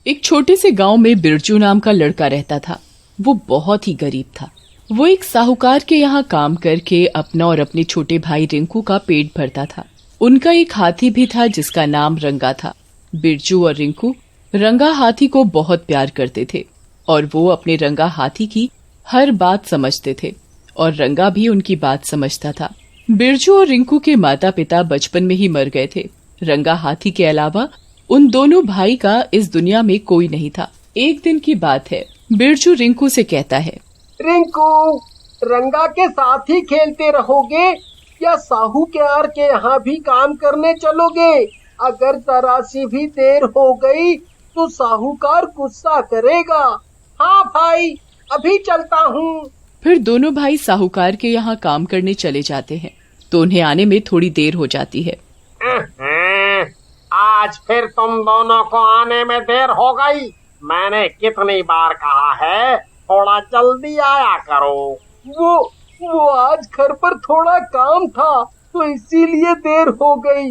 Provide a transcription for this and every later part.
एक छोटे से गांव में बिरजू नाम का लड़का रहता था। वो बहुत ही गरीब था। वो एक साहूकार के यहाँ काम करके अपना और अपने छोटे भाई रिंकू का पेट भरता था। उनका एक हाथी भी था जिसका नाम रंगा था। बिरजू और रिंकू रंगा हाथी को बहुत प्यार करते थे और वो अपने रंगा हाथी की हर बात समझते थे और रंगा भी उनकी बात समझता था। बिरजू और रिंकू के माता पिता बचपन में ही मर गए थे। रंगा हाथी के अलावा उन दोनों भाई का इस दुनिया में कोई नहीं था। एक दिन की बात है, बिरजू रिंकू से कहता है, रिंकू, रंगा के साथ ही खेलते रहोगे या साहूकार के यहाँ भी काम करने चलोगे? अगर जरा सी भी देर हो गई तो साहूकार गुस्सा करेगा। हाँ भाई, अभी चलता हूँ। फिर दोनों भाई साहूकार के यहाँ काम करने चले जाते हैं तो उन्हें आने में थोड़ी देर हो जाती है। आज फिर तुम दोनों को आने में देर हो गई। मैंने कितनी बार कहा है थोड़ा जल्दी आया करो। वो आज घर पर थोड़ा काम था तो इसीलिए देर हो गई।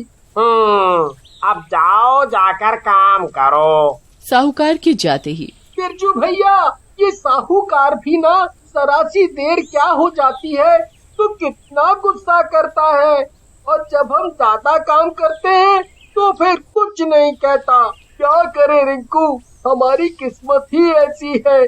अब जाओ, जाकर काम करो। साहूकार के जाते ही, बिरजू भैया, ये साहूकार भी ना जरा सी देर क्या हो जाती है तो कितना गुस्सा करता है, और जब हम ज्यादा काम करते हैं तो फिर कुछ नहीं कहता। क्या करे रिंकू, हमारी किस्मत ही ऐसी है।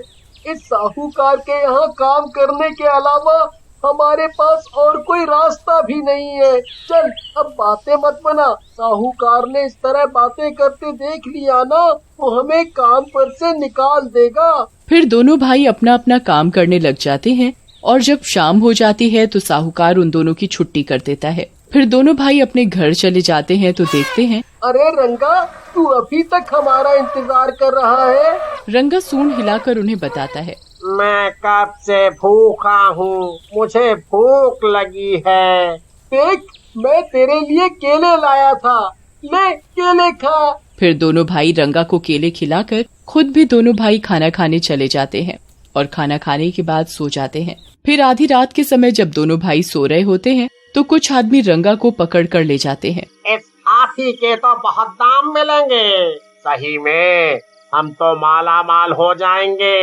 इस साहूकार के यहाँ काम करने के अलावा हमारे पास और कोई रास्ता भी नहीं है। चल, अब बातें मत बना। साहूकार ने इस तरह बातें करते देख लिया ना तो हमें काम पर से निकाल देगा। फिर दोनों भाई अपना अपना काम करने लग जाते हैं और जब शाम हो जाती है तो साहूकार उन दोनों की छुट्टी कर देता है। फिर दोनों भाई अपने घर चले जाते हैं तो देखते हैं, अरे रंगा, तू अभी तक हमारा इंतजार कर रहा है? रंगा सूंड हिलाकर उन्हें बताता है, मैं कब से भूखा हूँ, मुझे भूख लगी है। देख, मैं तेरे लिए केले लाया था, ले केले खा। फिर दोनों भाई रंगा को केले खिलाकर खुद भी दोनों भाई खाना खाने चले जाते हैं और खाना खाने के बाद सो जाते हैं। फिर आधी रात के समय जब दोनों भाई सो रहे होते हैं तो कुछ आदमी रंगा को पकड़ कर ले जाते हैं। इस हाथी के तो बहुत दाम मिलेंगे। सही में हम तो माला माल हो जाएंगे।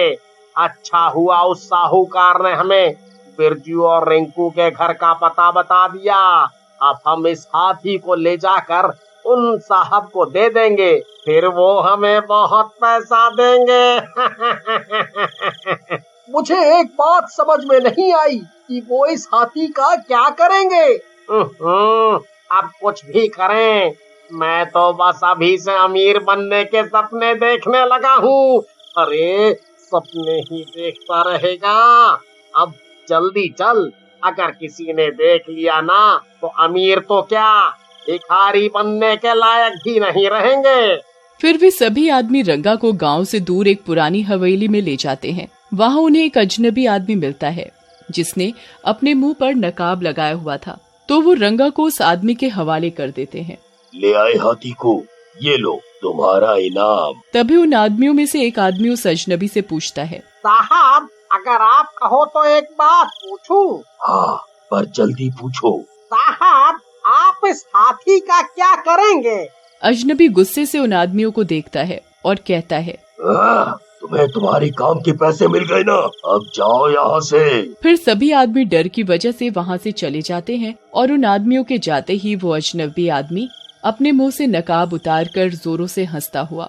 अच्छा हुआ उस साहूकार ने हमें बिरजू और रिंकू के घर का पता बता दिया। अब हम इस हाथी को ले जाकर उन साहब को दे देंगे, फिर वो हमें बहुत पैसा देंगे। मुझे एक बात समझ में नहीं आई कि वो इस हाथी का क्या करेंगे। अब कुछ भी करें, मैं तो बस अभी से अमीर बनने के सपने देखने लगा हूँ। अरे सपने ही देखता रहेगा। अब जल्दी चल, अगर किसी ने देख लिया ना तो अमीर तो क्या, भिखारी बनने के लायक भी नहीं रहेंगे। फिर वे सभी आदमी रंगा को गांव से दूर एक पुरानी हवेली में ले जाते हैं। वहाँ उन्हें एक अजनबी आदमी मिलता है जिसने अपने मुंह पर नकाब लगाया हुआ था, तो वो रंगा को उस आदमी के हवाले कर देते हैं। ले आए हाथी को, ये लो तुम्हारा इनाम। तभी उन आदमियों में से एक आदमी उस अजनबी से पूछता है, साहब, अगर आप कहो तो एक बात पूछूं? हाँ, पर जल्दी पूछो। साहब, आप इस हाथी का क्या करेंगे? अजनबी गुस्से से उन आदमियों को देखता है और कहता है, तुम्हें तुम्हारी काम के पैसे मिल गए ना, अब जाओ यहाँ से। फिर सभी आदमी डर की वजह से वहाँ से चले जाते हैं और उन आदमियों के जाते ही वो अजनबी आदमी अपने मुंह से नकाब उतार कर जोरों से हंसता हुआ,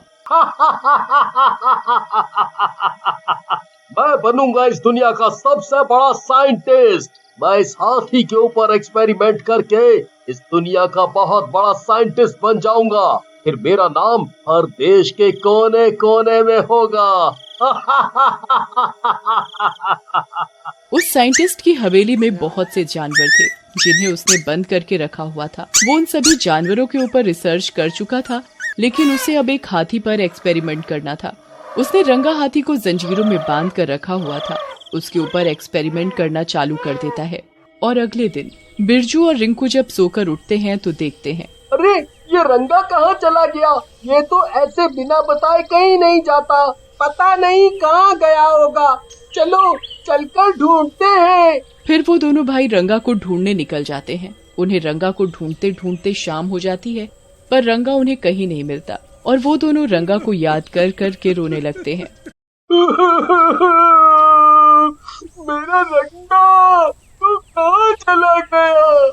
मैं बनूंगा इस दुनिया का सबसे बड़ा साइंटिस्ट। मैं इस हाथी के ऊपर एक्सपेरिमेंट करके इस दुनिया का बहुत बड़ा साइंटिस्ट बन जाऊंगा। फिर मेरा नाम हर देश के कोने कोने में होगा। उस साइंटिस्ट की हवेली में बहुत से जानवर थे जिन्हें उसने बंद करके रखा हुआ था। वो उन सभी जानवरों के ऊपर रिसर्च कर चुका था, लेकिन उसे अब एक हाथी पर एक्सपेरिमेंट करना था। उसने रंगा हाथी को जंजीरों में बांध कर रखा हुआ था। उसके ऊपर एक्सपेरिमेंट करना चालू कर देता है और अगले दिन बिरजू और रिंकू जब सोकर उठते हैं तो देखते हैं, अरे ये रंगा कहाँ चला गया? ये तो ऐसे बिना बताए कहीं नहीं जाता, पता नहीं कहाँ गया होगा। चलो चलकर ढूंढते हैं। फिर वो दोनों भाई रंगा को ढूंढने निकल जाते हैं। उन्हें रंगा को ढूंढते ढूंढते शाम हो जाती है, पर रंगा उन्हें कहीं नहीं मिलता। और वो दोनों रंगा को याद कर कर के रोने लगते हैं। मेरा रंगा तू कहाँ चला गया?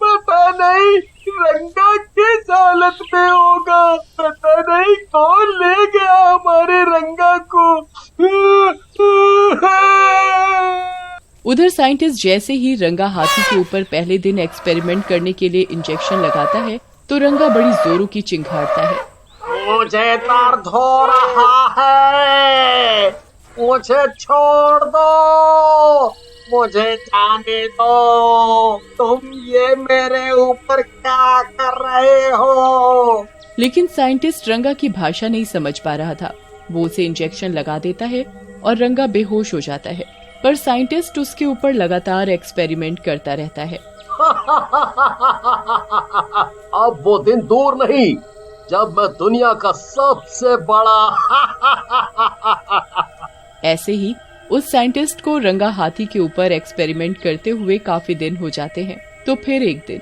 पता नहीं रंगा किस हालत में होगा, पता नहीं कौन ले गया हमारे रंगा को। उधर साइंटिस्ट जैसे ही रंगा हाथी के ऊपर पहले दिन एक्सपेरिमेंट करने के लिए इंजेक्शन लगाता है तो रंगा बड़ी जोरों की चिंघाड़ता है। मुझे दर्द हो रहा है, मुझे छोड़ दो, मुझे जाने दो, तुम ये मेरे ऊपर क्या कर रहे हो? लेकिन साइंटिस्ट रंगा की भाषा नहीं समझ पा रहा था। वो उसे इंजेक्शन लगा देता है और रंगा बेहोश हो जाता है, पर साइंटिस्ट उसके ऊपर लगातार एक्सपेरिमेंट करता रहता है। अब वो दिन दूर नहीं जब मैं दुनिया का सबसे बड़ा ऐसे ही उस साइंटिस्ट को रंगा हाथी के ऊपर एक्सपेरिमेंट करते हुए काफी दिन हो जाते हैं। तो फिर एक दिन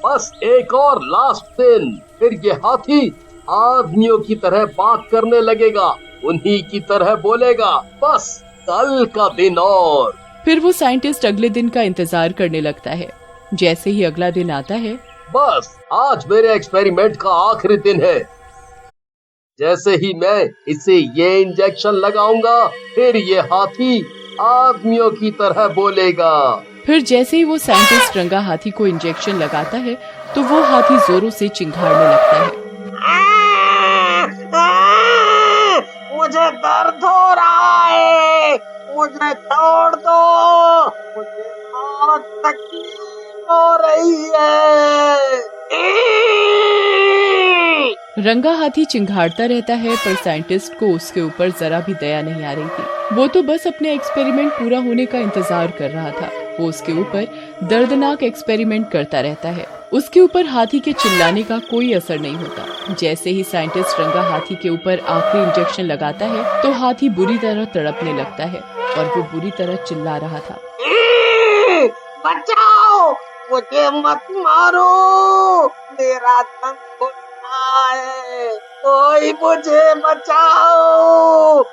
बस एक और लास्ट दिन, फिर ये हाथी आदमियों की तरह बात करने लगेगा, उन्हीं की तरह बोलेगा। बस कल का दिन और। फिर वो साइंटिस्ट अगले दिन का इंतजार करने लगता है। जैसे ही अगला दिन आता है, बस आज मेरे एक्सपेरिमेंट का आखिरी दिन है। जैसे ही मैं इसे ये इंजेक्शन लगाऊंगा, फिर ये हाथी आदमियों की तरह बोलेगा। फिर जैसे ही वो साइंटिस्ट रंगा हाथी को इंजेक्शन लगाता है तो वो हाथी जोरों से चिंघाड़ने लगता है। मुझे दर्द हो रहा है, मुझे छोड़ दो, मुझे बहुत तकलीफ हो रही है। रंगा हाथी चिंघाड़ता रहता है, पर साइंटिस्ट को उसके ऊपर जरा भी दया नहीं आ रही थी। वो तो बस अपने एक्सपेरिमेंट पूरा होने का इंतजार कर रहा था। वो उसके ऊपर दर्दनाक एक्सपेरिमेंट करता रहता है। उसके ऊपर हाथी के चिल्लाने का कोई असर नहीं होता। जैसे ही साइंटिस्ट रंगा हाथी के ऊपर आखिरी इंजेक्शन लगाता है तो हाथी बुरी तरह तड़पने लगता है और वो बुरी तरह चिल्ला रहा था। बचाओ, मुझे मत मारो, मेरा दम घुट रहा है, कोई मुझे बचाओ।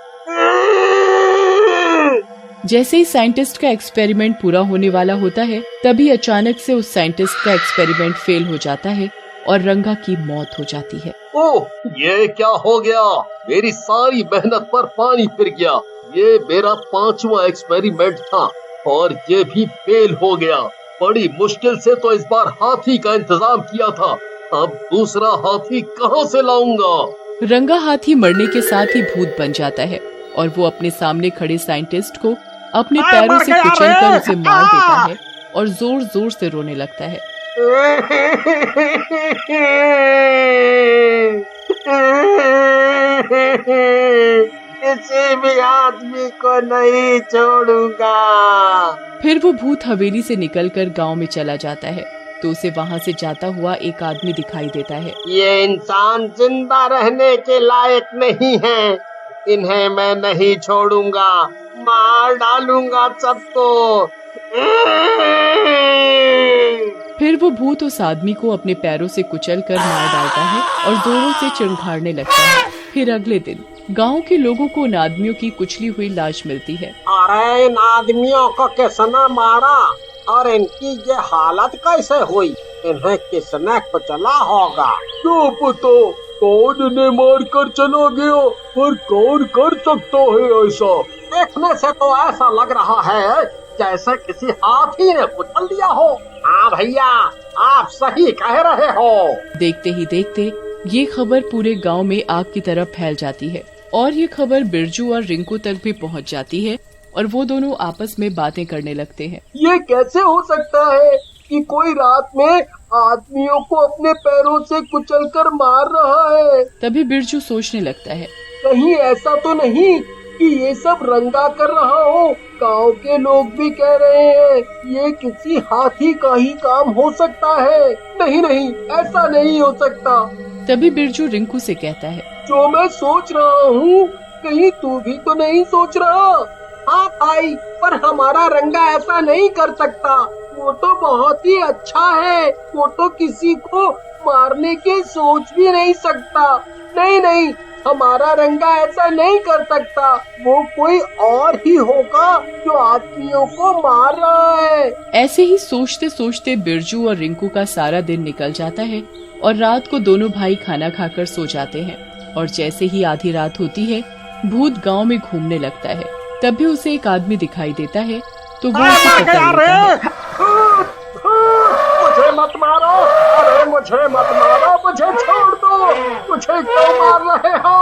जैसे ही साइंटिस्ट का एक्सपेरिमेंट पूरा होने वाला होता है, तभी अचानक से उस साइंटिस्ट का एक्सपेरिमेंट फेल हो जाता है और रंगा की मौत हो जाती है। ओह, ये क्या हो गया? मेरी सारी मेहनत पर पानी फिर गया। ये मेरा 5वां एक्सपेरिमेंट था और ये भी फेल हो गया। बड़ी मुश्किल से तो इस बार हाथी का इंतजाम किया था, अब दूसरा हाथी कहाँ से लाऊंगा? रंगा हाथी मरने के साथ ही भूत बन जाता है और वो अपने सामने खड़े साइंटिस्ट को अपने पैरों से कुचलकर उसे मार देता है और जोर जोर से रोने लगता है। किसी भी आदमी को नहीं छोड़ूंगा। फिर वो भूत हवेली से निकलकर गांव में चला जाता है तो उसे वहाँ से जाता हुआ एक आदमी दिखाई देता है। ये इंसान जिंदा रहने के लायक नहीं है, इन्हें मैं नहीं छोड़ूंगा, मार डालूंगा सबको। फिर वो भूत उस आदमी को अपने पैरों से कुचलकर मार डालता है और जोरों से चिंघाड़ने लगता है। फिर अगले दिन गांव के लोगों को उन आदमियों की कुचली हुई लाश मिलती है। अरे इन आदमियों को किसने मारा और इनकी ये हालत कैसे हुई? इन्हें किसने कुचला होगा? क्या पता कौन इन्हें मार कर चला गया, पर कौन कर सकता है ऐसा? देखने से तो ऐसा लग रहा है जैसे किसी हाथी ने कुचल दिया हो। हाँ भैया, आप सही कह रहे हो। देखते ही देखते ये खबर पूरे गांव में आग की तरह फैल जाती है और ये खबर बिरजू और रिंकू तक भी पहुंच जाती है और वो दोनों आपस में बातें करने लगते हैं। ये कैसे हो सकता है कि कोई रात में आदमियों को अपने पैरों से कुचलकर मार रहा है? तभी बिरजू सोचने लगता है, कहीं ऐसा तो नहीं कि ये सब रंगा कर रहा हो? गांव के लोग भी कह रहे हैं ये किसी हाथी का ही काम हो सकता है। नहीं नहीं, ऐसा नहीं हो सकता। तभी बिरजू रिंकू से कहता है, जो मैं सोच रहा हूँ कहीं तू भी तो नहीं सोच रहा? हाँ भाई, पर हमारा रंगा ऐसा नहीं कर सकता। वो तो बहुत ही अच्छा है। वो तो किसी को मारने की सोच भी नहीं सकता। नहीं नहीं, हमारा रंगा ऐसा नहीं कर सकता। वो कोई और ही होगा जो आदमियों को मार रहा है। ऐसे ही सोचते सोचते बिरजू और रिंकू का सारा दिन निकल जाता है और रात को दोनों भाई खाना खाकर सो जाते हैं। और जैसे ही आधी रात होती है, भूत गांव में घूमने लगता है। तभी उसे एक आदमी दिखाई देता है तो वो उसे पकड़ लेता है। मुझे मत मारो, अरे मुझे मत मारो, मुझे छोड़ दो, मुझे क्यों मार रहे हो?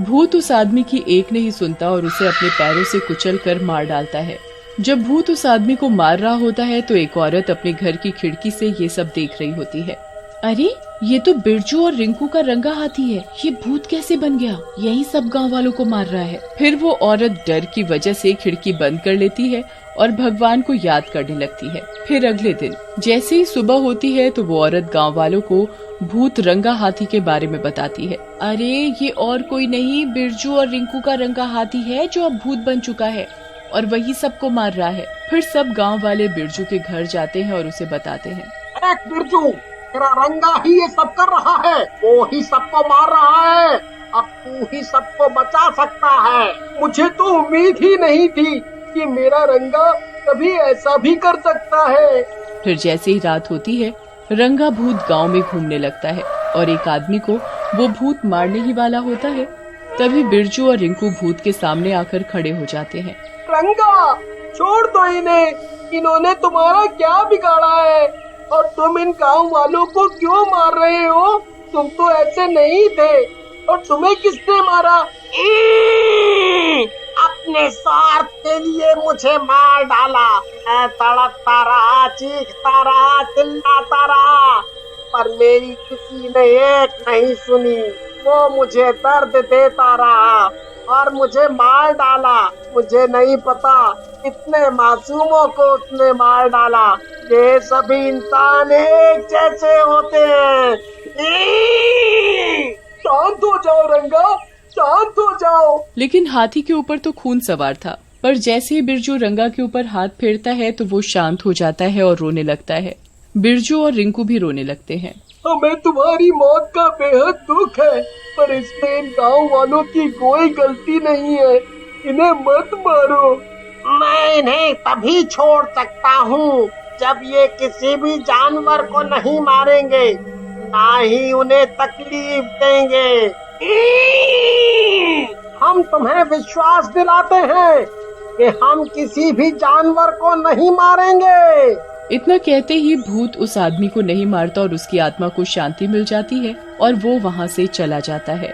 भूत उस आदमी की एक नहीं सुनता और उसे अपने पैरों से कुचल कर मार डालता है। जब भूत उस आदमी को मार रहा होता है तो एक औरत अपने घर की खिड़की से ये सब देख रही होती है। अरे ये तो बिरजू और रिंकू का रंगा हाथी है, ये भूत कैसे बन गया? यही सब गांव वालों को मार रहा है। फिर वो औरत डर की वजह से खिड़की बंद कर लेती है और भगवान को याद करने लगती है। फिर अगले दिन जैसे ही सुबह होती है तो वो औरत गांव वालों को भूत रंगा हाथी के बारे में बताती है। अरे ये और कोई नहीं, बिरजू और रिंकू का रंगा हाथी है जो अब भूत बन चुका है और वही सबको मार रहा है। फिर सब गांव वाले बिरजू के घर जाते हैं और उसे बताते हैं। बिरजू, तेरा रंगा ही ये सब कर रहा है, वो ही सबको मार रहा है। अब तू ही सबको बचा सकता है। मुझे तो उम्मीद ही नहीं थी कि मेरा रंगा कभी ऐसा भी कर सकता है। फिर जैसे ही रात होती है, रंगा भूत गांव में घूमने लगता है और एक आदमी को वो भूत मारने ही वाला होता है। तभी बिरजू और रिंकू भूत के सामने आकर खड़े हो जाते हैं। रंगा, छोड़ दो इन्हें, इन्होंने तुम्हारा क्या बिगाड़ा है और तुम इन गांव वालों को क्यों मार रहे हो? तुम तो ऐसे नहीं थे। और तुम्हें किसने मारा? अपने स्वार्थ के लिए मुझे मार डाला। मैं तड़पता रहा, चीखता रहा, चिल्लाता रहा, पर मेरी किसी ने एक नहीं सुनी। वो मुझे दर्द देता रहा और मुझे मार डाला। मुझे नहीं पता कितने मासूमों को उसने मार डाला। ये सभी इंसान एक जैसे होते हैं। शांत हो जाओ रंगा, शांत हो जाओ। लेकिन हाथी के ऊपर तो खून सवार था, पर जैसे ही बिरजू रंगा के ऊपर हाथ फेरता है तो वो शांत हो जाता है और रोने लगता है। बिरजू और रिंकू भी रोने लगते हैं। हमें तुम्हारी मौत का बेहद दुख है, पर इसमें इन गाँव वालों की कोई गलती नहीं है। इन्हें मत मारो। मैं इन्हें तभी छोड़ सकता हूँ जब ये किसी भी जानवर को नहीं मारेंगे, ना ही उन्हें तकलीफ देंगे। हम तुम्हें विश्वास दिलाते हैं कि हम किसी भी जानवर को नहीं मारेंगे। इतना कहते ही भूत उस आदमी को नहीं मारता और उसकी आत्मा को शांति मिल जाती है और वो वहाँ से चला जाता है।